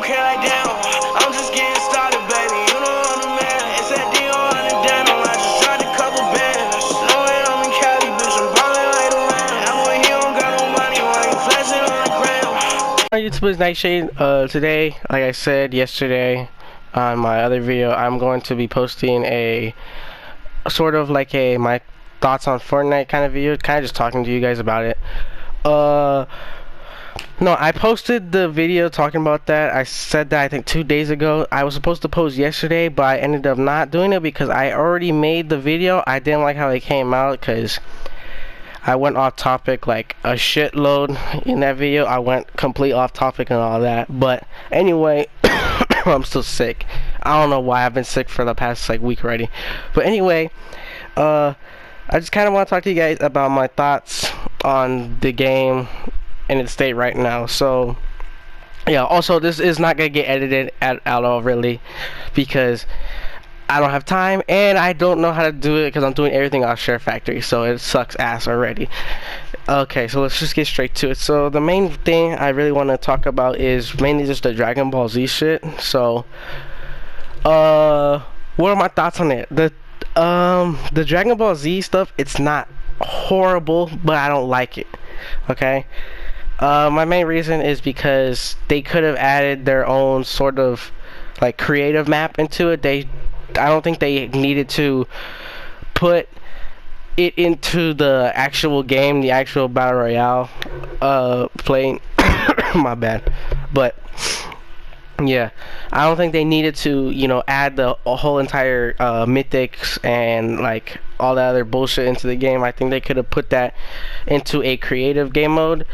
don't care like damn. I'm just getting started, baby. You know I'm the man. It's that Dior and the denim. I just tried a couple bands. Knowing I'm in Cali, bitch, I'm ballin' like the Ram. And when he don't got no money, why he flexing on the gram? YouTube is Nightshade. Today, like I said yesterday on my other video, I'm going to be posting a sort of like my thoughts on Fortnite kind of video, kind of just talking to you guys about it. No, I posted the video talking about that. I said that I think 2 days ago. I was supposed to post yesterday, but I ended up not doing it because I already made the video. I didn't like how it came out because I went off topic like a shitload in that video. I went complete off topic and all that. But anyway, I'm still sick. I don't know why. I've been sick for the past like week already. But anyway, I just kind of want to talk to you guys about my thoughts on the game in its state right now. So yeah, also this is not gonna get edited at all really, because I don't have time and I don't know how to do it because I'm doing everything off Share Factory, so it sucks ass already. Okay, so let's just get straight to it. So the main thing I really want to talk about is mainly just the Dragon Ball Z shit. So what are my thoughts on it? The Dragon Ball Z stuff, it's not horrible, but I don't like it. Okay, my main reason is because they could have added their own sort of like creative map into it. I don't think they needed to put it into the actual game, the actual battle royale playing. My bad. But yeah, I don't think they needed to, you know, add the whole entire mythics and like all that other bullshit into the game. I think they could have put that into a creative game mode,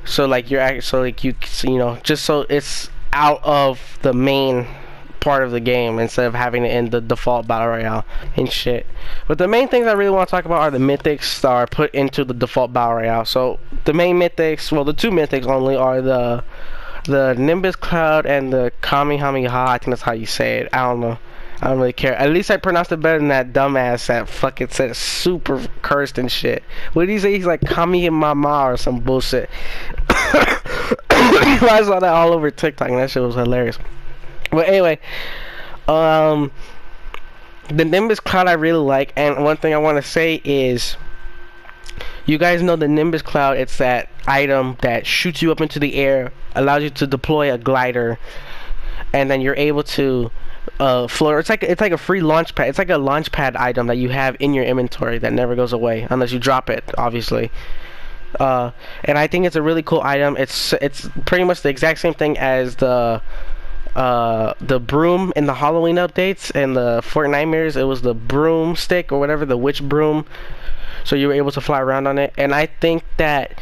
so like you're actually like you know, just so it's out of the main part of the game instead of having it in the default battle royale and shit. But the main things I really want to talk about are the mythics that are put into the default battle royale. So the main mythics, well, the two mythics only are the Nimbus Cloud and the Kamehameha. I think that's how you say it. I don't know. I don't really care. At least I pronounced it better than that dumbass that fucking said super cursed and shit. What did he say? He's like Kamehameha or some bullshit. I saw that all over TikTok and that shit was hilarious. But anyway, the Nimbus Cloud I really like, and one thing I want to say is, you guys know the Nimbus Cloud, it's that item that shoots you up into the air, allows you to deploy a glider, and then you're able to float. It's like a free launch pad. It's like a launch pad item that you have in your inventory that never goes away unless you drop it, obviously. And I think it's a really cool item. It's pretty much the exact same thing as the broom in the Halloween updates and the Fortnite mirrors. It was the broomstick or whatever, the witch broom, so you were able to fly around on it. And I think that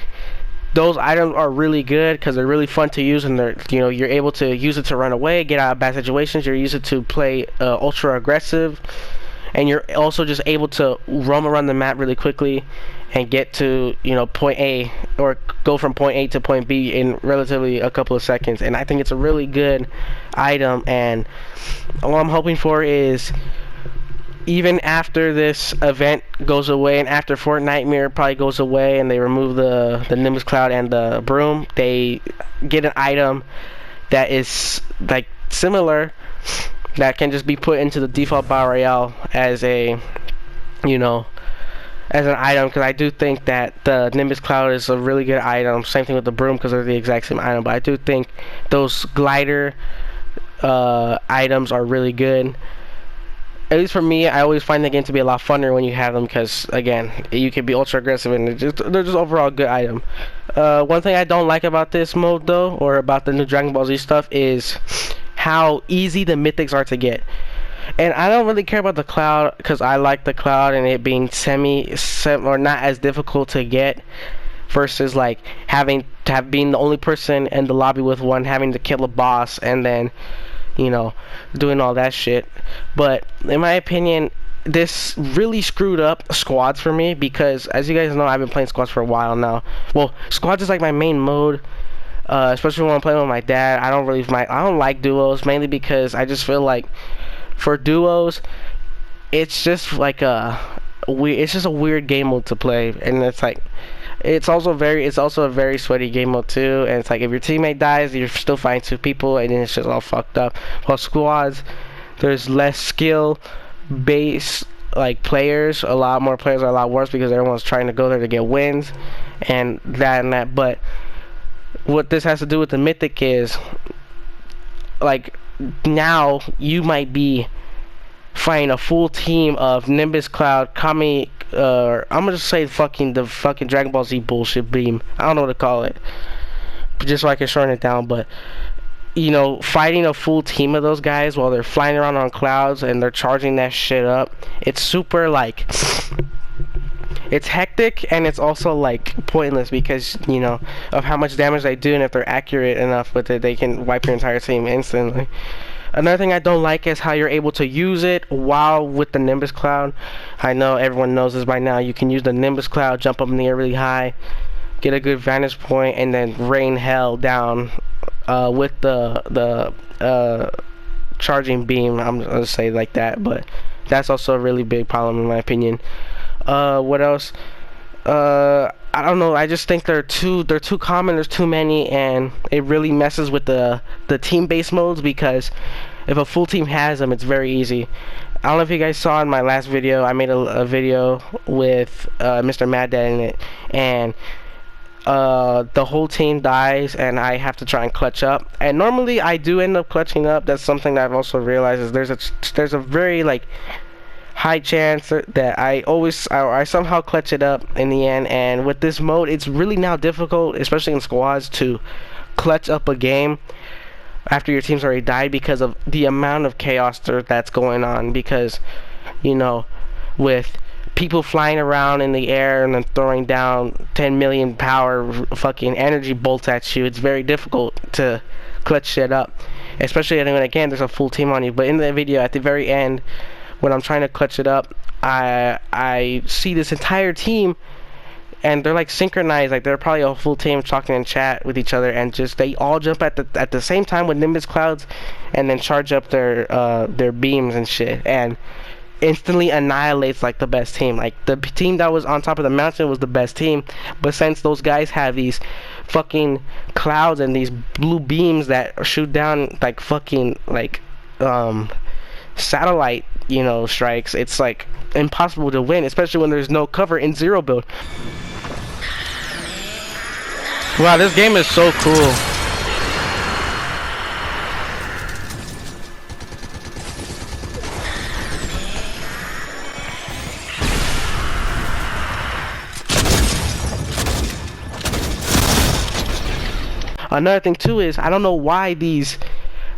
those items are really good because they're really fun to use, and they're, you know, you're able to use it to run away, get out of bad situations. You're use it to play ultra aggressive, and you're also just able to roam around the map really quickly and get to, you know, point A, or go from point A to point B in relatively a couple of seconds. And I think it's a really good item, and what I'm hoping for is, even after this event goes away and after Fortnite Mirror probably goes away and they remove the Nimbus Cloud and the broom, they get an item that is like similar, that can just be put into the default battle royale as a, you know, as an item, because I do think that the Nimbus Cloud is a really good item. Same thing with the broom, because they're the exact same item. But I do think those glider items are really good. At least for me, I always find the game to be a lot funner when you have them, because again, you can be ultra aggressive and they're just overall a good item. One thing I don't like about this mode though, or about the new Dragon Ball Z stuff, is how easy the mythics are to get. And I don't really care about the cloud, because I like the cloud and it being or not as difficult to get, versus like having to being the only person in the lobby with one, having to kill a boss and then, you know, doing all that shit. But in my opinion, this really screwed up squads for me, because as you guys know, I've been playing squads for a while now. Well, squads is like my main mode, especially when I'm playing with my dad. I don't like duos, mainly because I just feel like for duos, it's just like a weird game mode to play, and it's like it's also a very sweaty game mode too, and it's like if your teammate dies, you're still fighting two people, and then it's just all fucked up. While squads, there's less skill base like players, a lot more players are a lot worse because everyone's trying to go there to get wins, and that. But what this has to do with the mythic is, like, now you might be fighting a full team of Nimbus Cloud, Kami, I'm gonna just say the fucking Dragon Ball Z bullshit beam. I don't know what to call it, just so I can shorten it down. But you know, fighting a full team of those guys while they're flying around on clouds and they're charging that shit up, it's super like, it's hectic, and it's also like pointless because, you know, of how much damage they do, and if they're accurate enough with it, they can wipe your entire team instantly. Another thing I don't like is how you're able to use it while with the Nimbus Cloud. I know everyone knows this by now. You can use the Nimbus Cloud, jump up in the air really high, get a good vantage point, and then rain hell down with the charging beam. I'm gonna say like that, but that's also a really big problem in my opinion. What else? I don't know. I just think they're too common. There's too many, and it really messes with the team-based modes, because if a full team has them, it's very easy. I don't know if you guys saw in my last video. I made a video with Mr. Mad Dad in it, and the whole team dies, and I have to try and clutch up. And normally I do end up clutching up. That's something that I've also realized is there's a very like high chance that I somehow clutch it up in the end. And with this mode, it's really now difficult, especially in squads, to clutch up a game after your team's already died because of the amount of chaos that's going on. Because, you know, with people flying around in the air and then throwing down 10 million power fucking energy bolts at you, it's very difficult to clutch shit up, especially when, again, there's a full team on you. But in the video at the very end, when I'm trying to clutch it up, I see this entire team, and they're like synchronized, like they're probably a full team talking in chat with each other, and just they all jump at the same time with Nimbus Clouds, and then charge up their beams and shit, and instantly annihilates like the best team. Like the team that was on top of the mountain was the best team, but since those guys have these fucking clouds and these blue beams that shoot down like fucking like satellite, you know, strikes, it's like impossible to win, especially when there's no cover in zero build. Wow, this game is so cool. Another thing too is, I don't know why these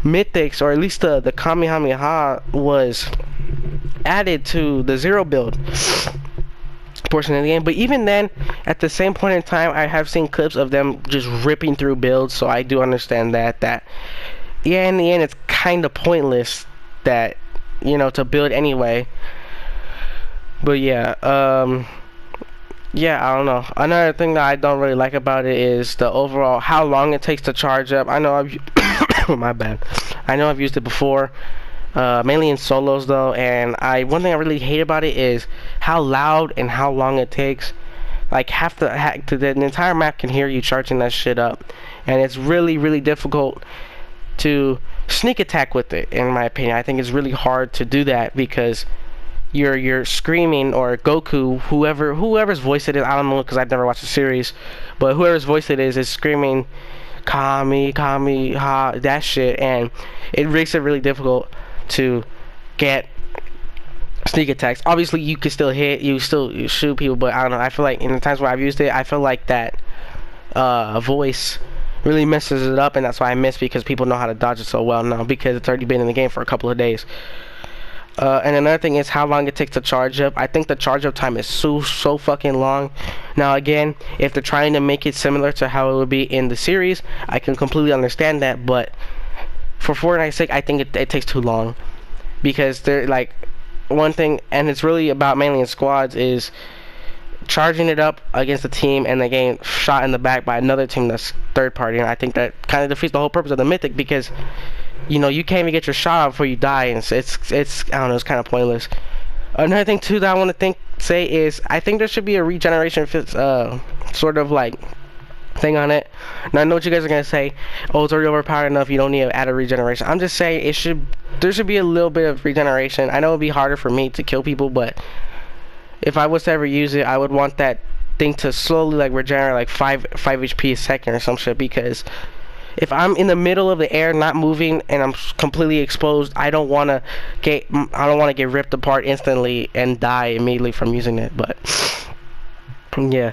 mythics, or at least the Kamehameha, was added to the zero build portion of the game. But even then, at the same point in time, I have seen clips of them just ripping through builds, so I do understand that yeah, in the end it's kind of pointless that, you know, to build anyway. But yeah, yeah, I don't know. Another thing that I don't really like about it is the overall how long it takes to charge up. I know my bad. I know I've used it before, mainly in solos though, and one thing I really hate about it is how loud and how long it takes. Like the entire map can hear you charging that shit up, and it's really difficult to sneak attack with it. In my opinion, I think it's really hard to do that because you're screaming, or Goku, whoever's voice it is, I don't know because I've never watched the series, but whoever's voice it is screaming Kami ha, that shit, and it makes it really difficult to get sneak attacks. Obviously you can still hit, you shoot people, but I don't know, I feel like in the times where I've used it, I feel like that voice really messes it up, and that's why I miss, because people know how to dodge it so well now because it's already been in the game for a couple of days. And another thing is how long it takes to charge up. I think the charge up time is so fucking long. Now again, if they're trying to make it similar to how it would be in the series, I can completely understand that, but for Fortnite's sake, I think it takes too long, because they're like, one thing, and it's really about mainly in squads, is charging it up against a team and they getting shot in the back by another team that's third party, and I think that kind of defeats the whole purpose of the mythic, because, you know, you can't even get your shot out before you die, and it's I don't know, it's kind of pointless. Another thing too that I want to think say is I think there should be a regeneration sort of like thing on it. Now I know what you guys are gonna say. Oh, it's already overpowered enough. You don't need to add a regeneration. I'm just saying there should be a little bit of regeneration. I know it'd be harder for me to kill people, but if I was to ever use it, I would want that thing to slowly like regenerate like 5 HP a second or some shit, because if I'm in the middle of the air not moving and I'm completely exposed, I don't want to get ripped apart instantly and die immediately from using it. But yeah,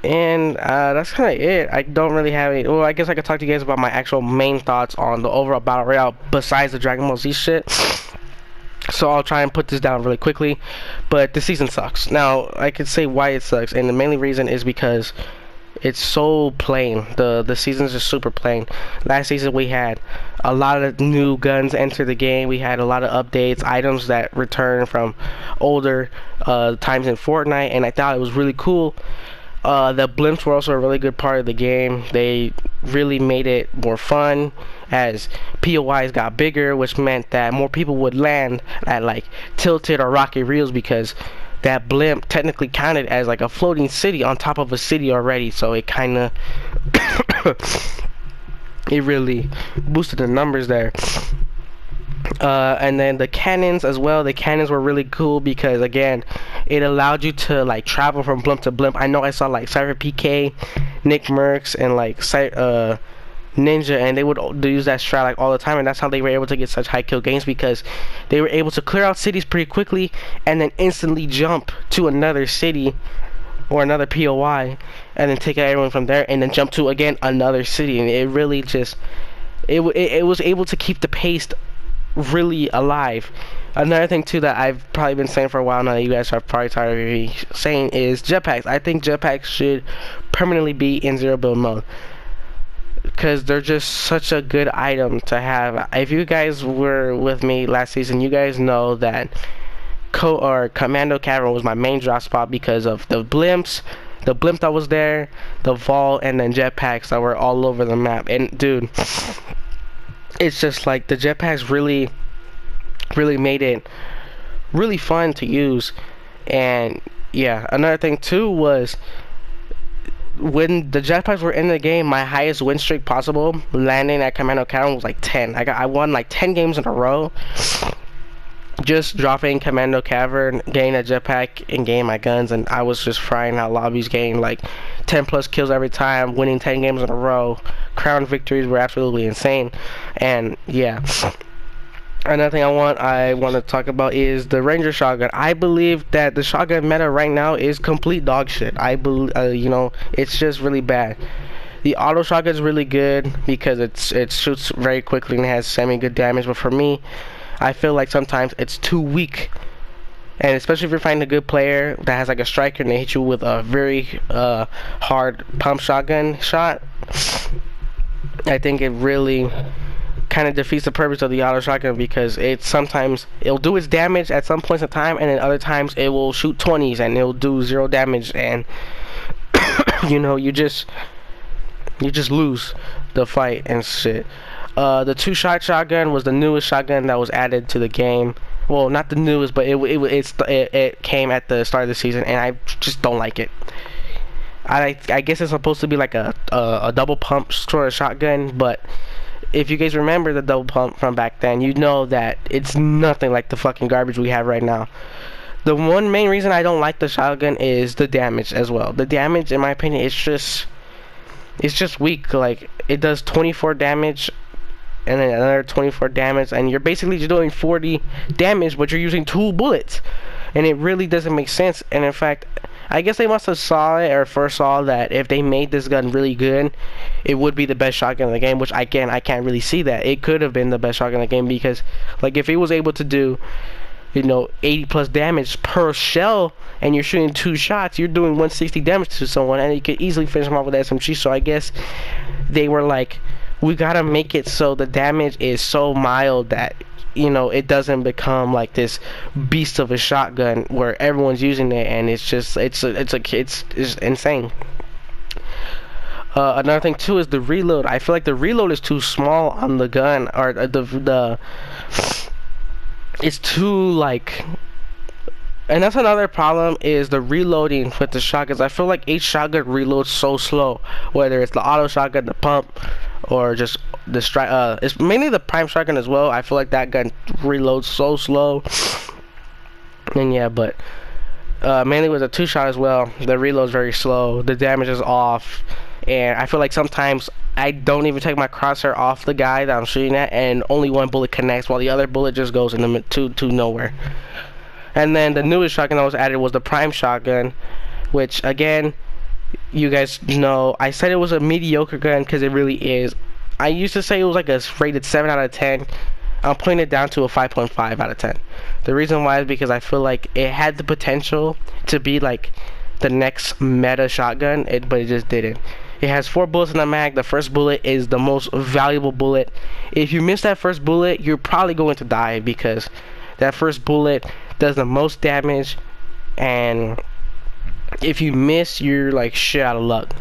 and that's kind of it. I don't really have any. Well, I guess I could talk to you guys about my actual main thoughts on the overall battle royale besides the Dragon Ball Z shit. So I'll try and put this down really quickly. But the season sucks. Now I could say why it sucks, and the mainly reason is because it's so plain. The season's just super plain. Last season we had a lot of new guns enter the game. We had a lot of updates, items that return from older times in Fortnite, and I thought it was really cool. The blimps were also a really good part of the game. They really made it more fun as POIs got bigger, which meant that more people would land at like tilted or rocky reels, because that blimp technically counted as like a floating city on top of a city already, so it kind of it really boosted the numbers there. And then the cannons as well. The cannons were really cool because again, it allowed you to like travel from blimp to blimp. I know I saw like Cypher PK, Nick Mercs, and like Ninja, and they would use that strat like all the time, and that's how they were able to get such high kill games, because they were able to clear out cities pretty quickly and then instantly jump to another city or another POI and then take out everyone from there and then jump to again another city. And it really just it was able to keep the pace really alive. Another thing too that I've probably been saying for a while now that you guys are probably tired of me saying is jetpacks. I think jetpacks should permanently be in zero build mode, because they're just such a good item to have. If you guys were with me last season, you guys know that Commando Cavern was my main drop spot because of the blimps, the blimp that was there, the vault, and then jetpacks that were all over the map. And dude, it's just like the jetpacks really made it really fun to use. And yeah, another thing too was when the jetpacks were in the game, my highest win streak possible landing at Commando Cavern was like 10. I won like 10 games in a row just dropping Commando Cavern, getting a jetpack, and getting my guns, and I was just frying out lobbies, getting like 10 plus kills every time, winning 10 games in a row. Crown victories were absolutely insane. And yeah, another thing I want to talk about is the Ranger shotgun. I believe that the shotgun meta right now is complete dog shit. I believe you know, it's just really bad. The auto shotgun is really good because it shoots very quickly and has semi good damage, but for me, I feel like sometimes it's too weak. And especially if you're finding a good player that has like a striker and they hit you with a very hard pump shotgun shot, I think it really kind of defeats the purpose of the auto shotgun, because it'll do its damage at some points in time, and then other times it will shoot 20s and it'll do 0 damage, and you know, you just lose the fight and shit. The 2-shot shotgun was the newest shotgun that was added to the game. Well, not the newest, but it came at the start of the season, and I just don't like it. I guess it's supposed to be like a double pump sort of shotgun, but if you guys remember the double pump from back then, you know that it's nothing like the fucking garbage we have right now. The one main reason I don't like the shotgun is the damage as well. The damage, in my opinion, it's just weak. Like, it does 24 damage and then another 24 damage, and you're basically just doing 40 damage, but you're using 2 bullets, and it really doesn't make sense. And in fact, I guess they must have saw it or foresaw that if they made this gun really good, it would be the best shotgun in the game, which again, I can't really see that. It could have been the best shotgun in the game, because like if it was able to do, you know, 80 plus damage per shell and you're shooting 2 shots, you're doing 160 damage to someone, and you could easily finish them off with SMG. So I guess they were like, we gotta make it so the damage is so mild that, you know, it doesn't become like this beast of a shotgun where everyone's using it, and it's just it's insane. Another thing too is the reload. I feel like the reload is too small on the gun, or it's too like And that's another problem is the reloading with the shotguns. I feel like each shotgun reloads so slow, whether it's the auto shotgun, the pump, or just the strike. It's mainly the prime shotgun as well. I feel like that gun reloads so slow. And yeah, but mainly with the two shot as well, the reload's very slow. The damage is off, and I feel like sometimes I don't even take my crosshair off the guy that I'm shooting at, and only one bullet connects, while the other bullet just goes in the to nowhere. And then the newest shotgun that was added was the prime shotgun, which again, you guys know, I said it was a mediocre gun because it really is. I used to say it was like a rated 7 out of 10. I'm putting it down to a 5.5 out of 10. The reason why is because I feel like it had the potential to be like the next meta shotgun, but it just didn't. It has 4 bullets in the mag. The first bullet is the most valuable bullet. If you miss that first bullet, you're probably going to die, because that first bullet does the most damage, and if you miss, you're like shit out of luck.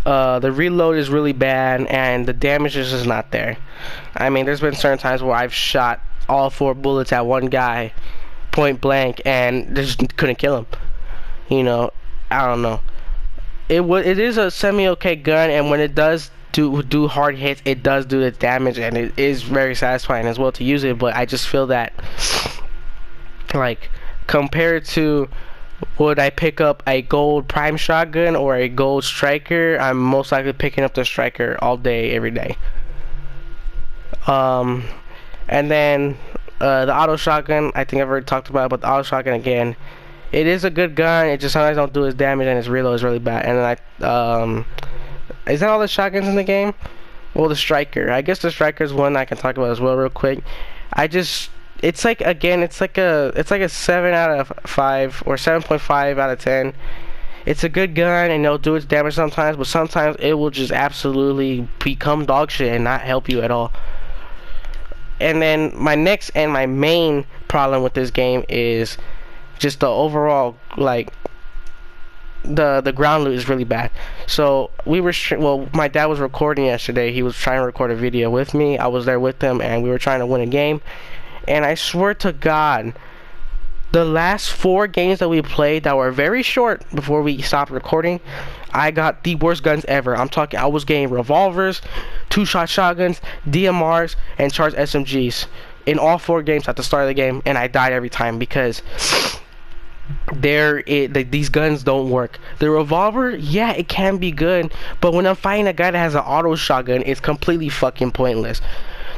The reload is really bad, and the damage is just not there. I mean, there's been certain times where I've shot all 4 bullets at one guy point blank and just couldn't kill him. You know, I don't know. It is a semi-okay gun, and when it does do hard hits, it does do the damage, and it is very satisfying as well to use it. But I just feel that, like, compared to would I pick up a gold prime shotgun or a gold striker, I'm most likely picking up the striker all day, every day. And then the auto shotgun, I think I've already talked about it, but the auto shotgun again, it is a good gun. It just sometimes don't do its damage, and its reload is really bad. And then is that all the shotguns in the game? Well, the striker. I guess the striker is one I can talk about as well, real quick. It's like, again, it's like a 7 out of 5 or 7.5 out of 10. It's a good gun, and it'll do its damage sometimes, but sometimes it will just absolutely become dog shit and not help you at all. And then my next and my main problem with this game is just the overall, like, the ground loot is really bad. So we were my dad was recording yesterday. He was trying to record a video with me. I was there with him, and we were trying to win a game. And I swear to God, the last 4 games that we played that were very short before we stopped recording, I got the worst guns ever. I'm talking, I was getting revolvers, 2-shot shotguns, DMRs, and charged SMGs in all 4 games at the start of the game, and I died every time because these guns don't work. The revolver, yeah, it can be good, but when I'm fighting a guy that has an auto shotgun, it's completely fucking pointless.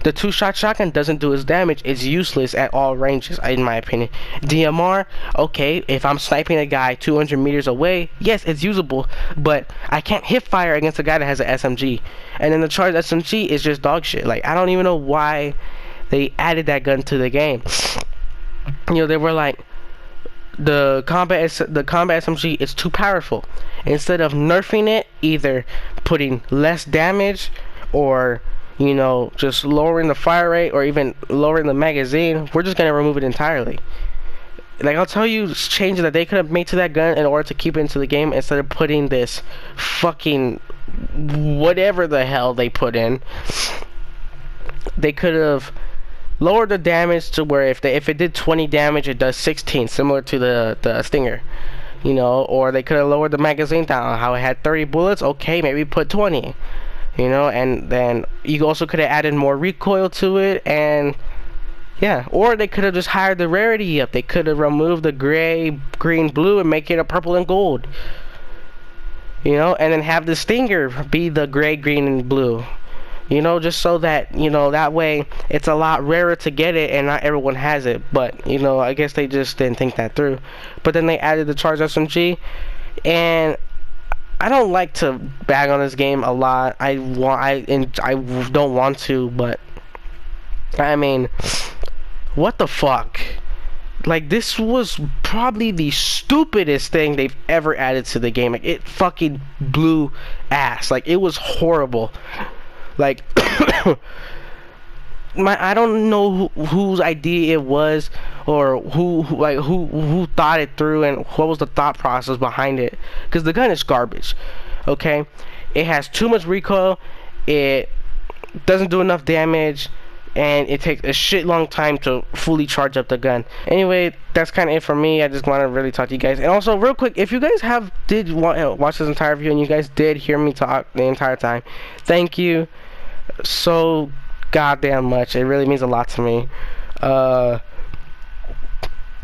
The 2-shot shotgun doesn't do its damage. It's useless at all ranges, in my opinion. DMR, okay, if I'm sniping a guy 200 meters away, yes, it's usable, but I can't hip fire against a guy that has an SMG. And then the charged SMG is just dog shit. Like, I don't even know why they added that gun to the game. You know, they were like, the combat SMG is too powerful. Instead of nerfing it, either putting less damage or, you know, just lowering the fire rate or even lowering the magazine, we're just gonna remove it entirely. Like, I'll tell you changes that they could have made to that gun in order to keep it into the game, instead of putting this fucking whatever the hell they put in. They could have lowered the damage to where if it did 20 damage, it does 16, similar to the Stinger. You know, or they could have lowered the magazine down. How it had 30 bullets, okay, maybe put 20. You know, and then you also could have added more recoil to it, and yeah, or they could have just hired the rarity up. They could have removed the gray, green, blue and make it a purple and gold. You know, and then have the Stinger be the gray, green, and blue. You know, just so that, you know, that way it's a lot rarer to get it and not everyone has it. But, you know, I guess they just didn't think that through. But then they added the charged SMG, and I don't like to bag on this game a lot. I don't want to, but I mean, what the fuck? Like, this was probably the stupidest thing they've ever added to the game. Like, it fucking blew ass. Like, it was horrible. Like, I don't know whose idea it was, or who thought it through, and what was the thought process behind it, because the gun is garbage. Okay, it has too much recoil, it doesn't do enough damage, and it takes a shit long time to fully charge up the gun. Anyway, that's kind of it for me. I just want to really talk to you guys. And also, real quick, if you guys did watch this entire video and you guys did hear me talk the entire time, thank you so goddamn much. It really means a lot to me.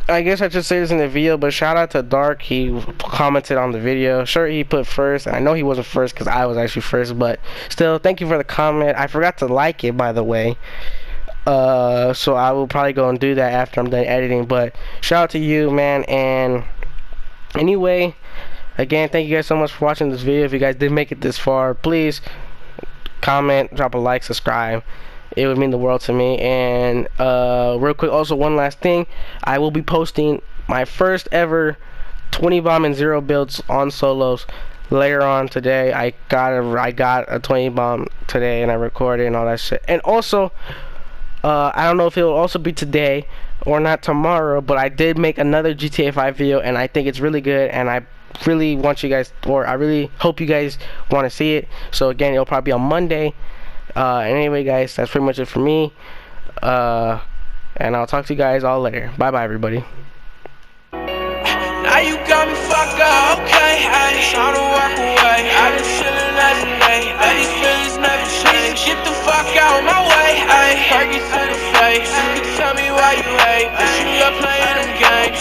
I guess I should say this in the video, but shout out to Dark. He commented on the video. Sure, he put first. I know he wasn't first because I was actually first, but still, thank you for the comment. I forgot to like it, by the way. So I will probably go and do that after I'm done editing. But shout out to you, man. And anyway, again, thank you guys so much for watching this video. If you guys did make it this far, please comment, drop a like, subscribe. It would mean the world to me. And real quick, also one last thing, I will be posting my first ever 20 bomb and 0 builds on solos later on today. I got a 20 bomb today and I recorded and all that shit. And also I don't know if it will also be today or not tomorrow, but I did make another GTA 5 video and I think it's really good, and I really want you guys, or I really hope you guys want to see it. So again, it'll probably be on Monday. Anyway, guys, that's pretty much it for me. And I'll talk to you guys all later. Bye bye, everybody. Now you got me fucked up, okay, ayy, time to walk away. I've been chillin' as a day, but these feelings never change. Get the fuck out of my way, ayy, Fergie to the face. You can tell me why you hate, but you love playing them games.